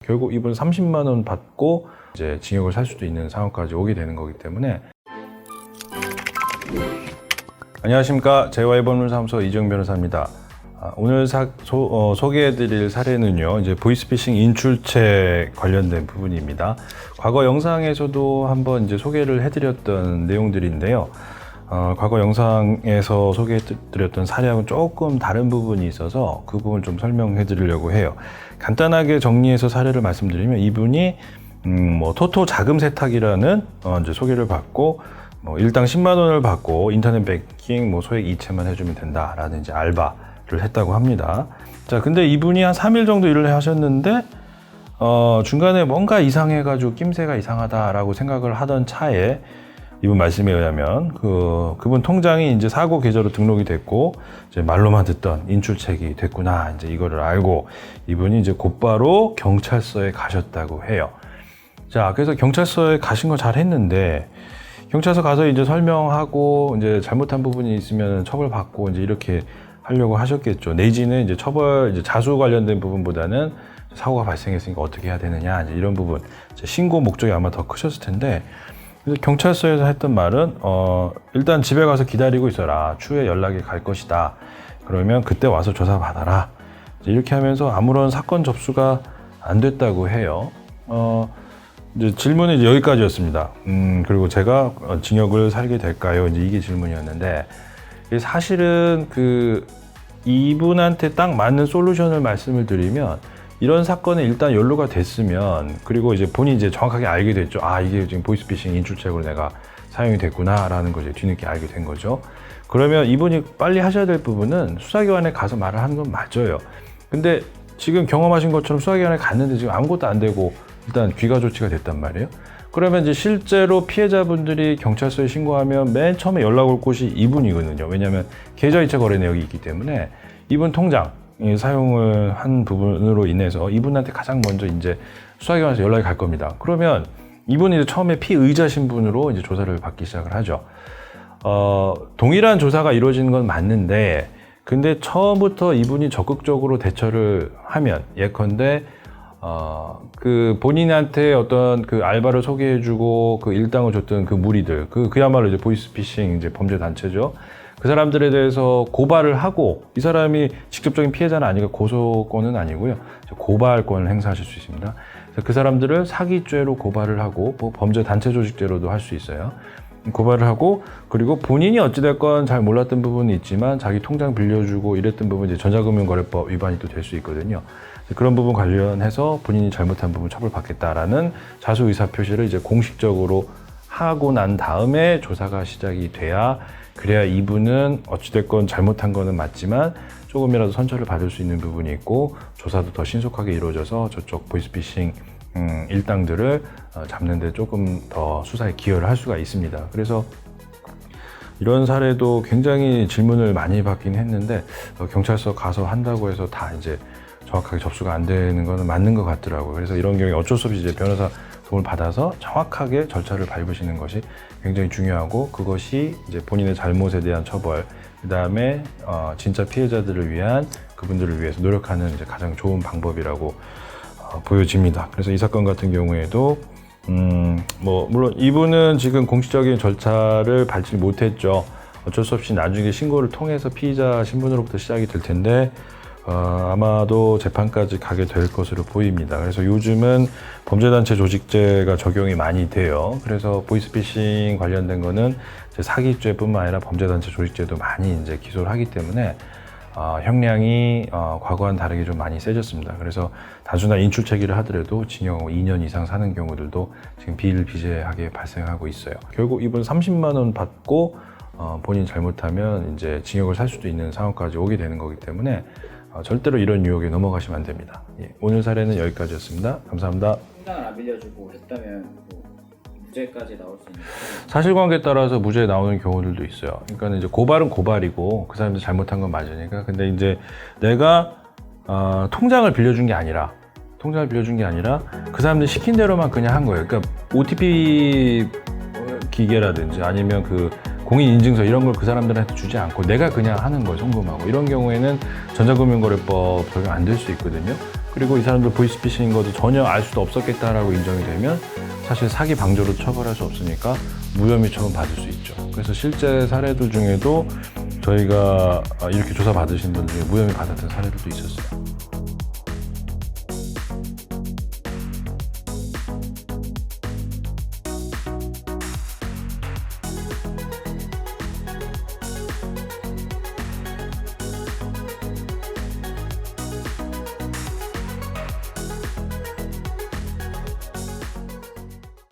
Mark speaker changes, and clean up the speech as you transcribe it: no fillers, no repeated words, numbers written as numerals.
Speaker 1: 결국 이분 30만 원 받고 이제 징역을 살 수도 있는 상황까지 오게 되는 거기 때문에. 안녕하십니까, JY법률사무소 이정 변호사입니다. 오늘 소개해드릴 사례는요, 이제 보이스피싱 인출책 관련된 부분입니다. 과거 영상에서도 한번 이제 소개를 해드렸던 내용들인데요. 과거 영상에서 소개해드렸던 사례하고는 조금 다른 부분이 있어서 그 부분을 좀 설명해드리려고 해요. 간단하게 정리해서 사례를 말씀드리면, 이분이 토토 자금 세탁이라는 이제 소개를 받고 일당 10만 원을 받고 인터넷 뱅킹 소액 이체만 해주면 된다라는 이제 알바를 했다고 합니다. 자, 근데 이분이 한 3일 정도 일을 하셨는데 중간에 뭔가 이상해가지고 낌새가 이상하다라고 생각을 하던 차에 이분 말씀에 의하면 그분 통장이 이제 사고 계좌로 등록이 됐고 이제 말로만 듣던 인출책이 됐구나, 이제 이거를 알고 이분이 이제 곧바로 경찰서에 가셨다고 해요. 자, 그래서 경찰서에 가신 거 잘 했는데, 경찰서 가서 이제 설명하고 이제 잘못한 부분이 있으면 처벌받고 이제 이렇게 하려고 하셨겠죠. 내지는 이제 이제 자수 관련된 부분보다는 사고가 발생했으니까 어떻게 해야 되느냐, 이제 이런 부분, 이제 신고 목적이 아마 더 크셨을 텐데, 그래서 경찰서에서 했던 말은 일단 집에 가서 기다리고 있어라, 추후에 연락이 갈 것이다, 그러면 그때 와서 조사받아라, 이렇게 하면서 아무런 사건 접수가 안 됐다고 해요. 이제 질문이 이제 여기까지였습니다. 그리고 제가 징역을 살게 될까요? 이제 이게 질문이었는데, 사실은 이분한테 딱 맞는 솔루션을 말씀을 드리면, 이런 사건에 일단 연루가 됐으면, 그리고 이제 본인이 이제 정확하게 알게 됐죠. 아, 이게 지금 보이스피싱 인출책으로 내가 사용이 됐구나라는 걸 이제 뒤늦게 알게 된 거죠. 그러면 이분이 빨리 하셔야 될 부분은 수사기관에 가서 말을 하는 건 맞아요. 근데 지금 경험하신 것처럼 수사기관에 갔는데 지금 아무것도 안 되고 일단 귀가 조치가 됐단 말이에요. 그러면 이제 실제로 피해자분들이 경찰서에 신고하면 맨 처음에 연락 올 곳이 이분이거든요. 왜냐하면 계좌이체 거래 내역이 있기 때문에 이분 통장 사용을 한 부분으로 인해서 이분한테 가장 먼저 이제 수사기관에서 연락이 갈 겁니다. 그러면 이분이 이제 처음에 피의자 신분으로 이제 조사를 받기 시작을 하죠. 동일한 조사가 이루어지는 건 맞는데, 근데 처음부터 이분이 적극적으로 대처를 하면, 예컨대 본인한테 어떤 알바를 소개해주고 일당을 줬던 무리들, 그야말로 이제 보이스피싱 이제 범죄 단체죠. 그 사람들에 대해서 고발을 하고, 이 사람이 직접적인 피해자는 아니고 고소권은 아니고요, 고발권을 행사하실 수 있습니다. 그래서 그 사람들을 사기죄로 고발을 하고, 범죄 단체 조직죄로도 할 수 있어요. 고발을 하고, 그리고 본인이 어찌됐건 잘 몰랐던 부분이 있지만 자기 통장 빌려주고 이랬던 부분, 이제 전자금융거래법 위반이 또 될 수 있거든요. 그런 부분 관련해서 본인이 잘못한 부분 처벌받겠다라는 자수 의사 표시를 이제 공식적으로 하고 난 다음에 조사가 시작이 그래야 이분은 어찌됐건 잘못한 거는 맞지만 조금이라도 선처를 받을 수 있는 부분이 있고, 조사도 더 신속하게 이루어져서 저쪽 보이스피싱 일당들을 잡는 데 조금 더 수사에 기여를 할 수가 있습니다. 그래서 이런 사례도 굉장히 질문을 많이 받긴 했는데, 경찰서 가서 한다고 해서 다 이제 정확하게 접수가 안 되는 거는 맞는 것 같더라고요. 그래서 이런 경우에 어쩔 수 없이 이제 변호사 도움을 받아서 정확하게 절차를 밟으시는 것이 굉장히 중요하고, 그것이 이제 본인의 잘못에 대한 처벌, 그 다음에 진짜 피해자들을 위한, 그분들을 위해서 노력하는 이제 가장 좋은 방법이라고 보여집니다. 그래서 이 사건 같은 경우에도 물론 이분은 지금 공식적인 절차를 밟지 못했죠. 어쩔 수 없이 나중에 신고를 통해서 피의자 신분으로부터 시작이 될 텐데, 아마도 재판까지 가게 될 것으로 보입니다. 그래서 요즘은 범죄단체 조직죄가 적용이 많이 돼요. 그래서 보이스피싱 관련된 거는 사기죄뿐만 아니라 범죄단체 조직죄도 많이 이제 기소를 하기 때문에 형량이 과거와는 다르게 좀 많이 세졌습니다. 그래서 단순한 인출책이라 하더라도 징역 2년 이상 사는 경우들도 지금 비일비재하게 발생하고 있어요. 결국 이분 30만 원 받고 본인 잘못하면 이제 징역을 살 수도 있는 상황까지 오게 되는 거기 때문에 절대로 이런 유혹에 넘어가시면 안 됩니다. 오늘 사례는 여기까지였습니다. 감사합니다.
Speaker 2: 통장을 안 빌려주고 했다면 무죄까지 나올 수 있는?
Speaker 1: 사실관계에 따라서 무죄 나오는 경우들도 있어요. 그러니까 이제 고발은 고발이고 그 사람들 잘못한 건 맞으니까. 근데 이제 내가 통장을 빌려준 게 아니라 그 사람들이 시킨 대로만 그냥 한 거예요. 그러니까 OTP 기계라든지 아니면 공인인증서 이런 걸 그 사람들한테 주지 않고 내가 그냥 하는 거예요. 송금하고. 이런 경우에는 전자금융거래법 적용 안 될 수 있거든요. 그리고 이 사람들 보이스피싱인 것도 전혀 알 수도 없었겠다라고 인정이 되면 사실 사기 방조로 처벌할 수 없으니까 무혐의 처분 받을 수 있죠. 그래서 실제 사례들 중에도 저희가 이렇게 조사 받으신 분들 중에 무혐의 받았던 사례들도 있었어요.